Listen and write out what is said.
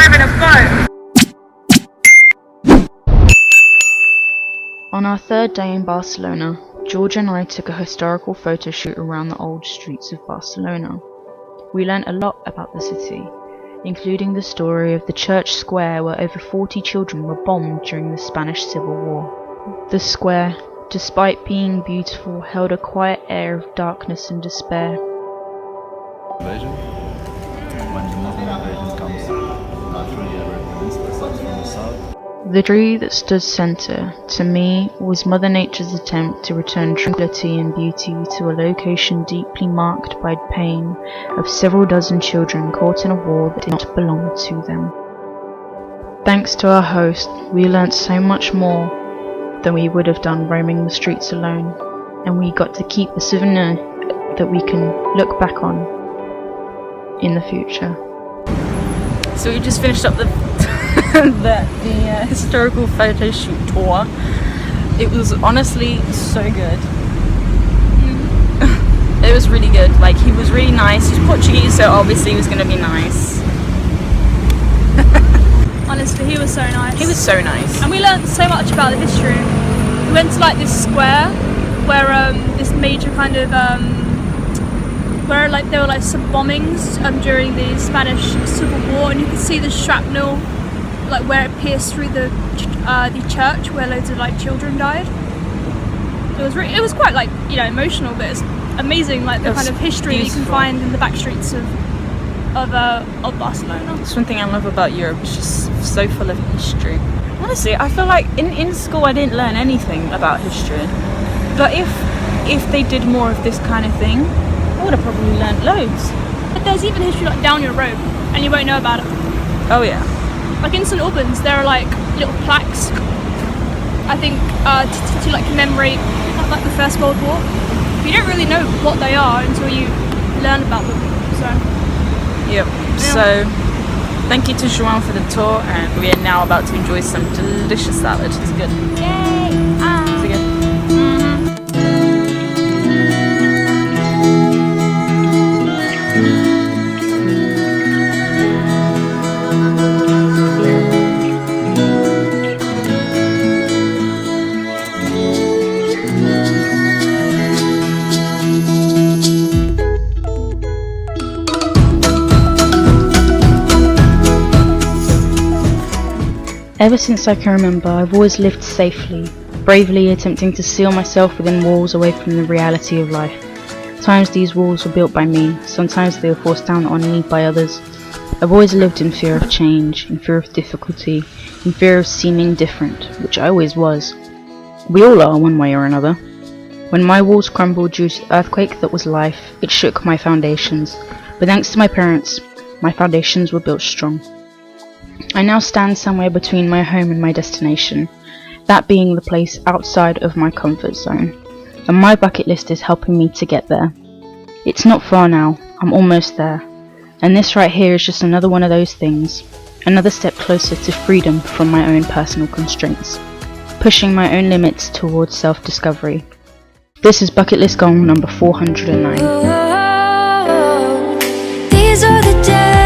driving a boat. On our third day in Barcelona, Georgia and I took a historical photo shoot around the old streets of Barcelona. We learnt a lot about the city, including the story of the church square where over 40 children were bombed during the Spanish Civil War. The square, despite being beautiful, held a quiet air of darkness and despair. Invasion. When the Muslim invasion comes naturally over the peninsula, starts from the south. The tree that stood centre, to me, was Mother Nature's attempt to return tranquility and beauty to a location deeply marked by pain of several dozen children caught in a war that did not belong to them. Thanks to our host, we learnt so much more than we would have done roaming the streets alone, and we got to keep a souvenir that we can look back on in the future. So we just finished up the historical photo shoot tour. It was honestly so good. It was really good. Like, he was really nice. He's Portuguese, so obviously he was going to be nice. Honestly, he was so nice. He was so nice. And we learned so much about the history. We went to like this square where this major kind of where like there were like some bombings during the Spanish Civil War, and you could see the shrapnel like where it pierced through the church where loads of like children died. It was quite like, you know, emotional, but it's amazing like the kind of history that you can find in the back streets of Barcelona. That's one thing I love about Europe. It's just so full of history. Honestly, I feel like in school I didn't learn anything about history, but if they did more of this kind of thing, I would have probably learned loads. But there's even history like down your road and you won't know about it. Oh yeah. Like in St Albans, there are like little plaques, I think, to like commemorate like the First World War. But you don't really know what they are until you learn about them. So. Yep. Yeah. So, thank you to Joan for the tour, and we are now about to enjoy some delicious salad. It's good. Yay! Is it good? Ever since I can remember, I've always lived safely, bravely attempting to seal myself within walls away from the reality of life. Sometimes these walls were built by me, sometimes they were forced down on me by others. I've always lived in fear of change, in fear of difficulty, in fear of seeming different, which I always was. We all are, one way or another. When my walls crumbled due to the earthquake that was life, it shook my foundations, but thanks to my parents, my foundations were built strong. I now stand somewhere between my home and my destination, that being the place outside of my comfort zone, and my bucket list is helping me to get there. It's not far now, I'm almost there, and this right here is just another one of those things, another step closer to freedom from my own personal constraints, pushing my own limits towards self-discovery. This is bucket list goal number 409. These are the days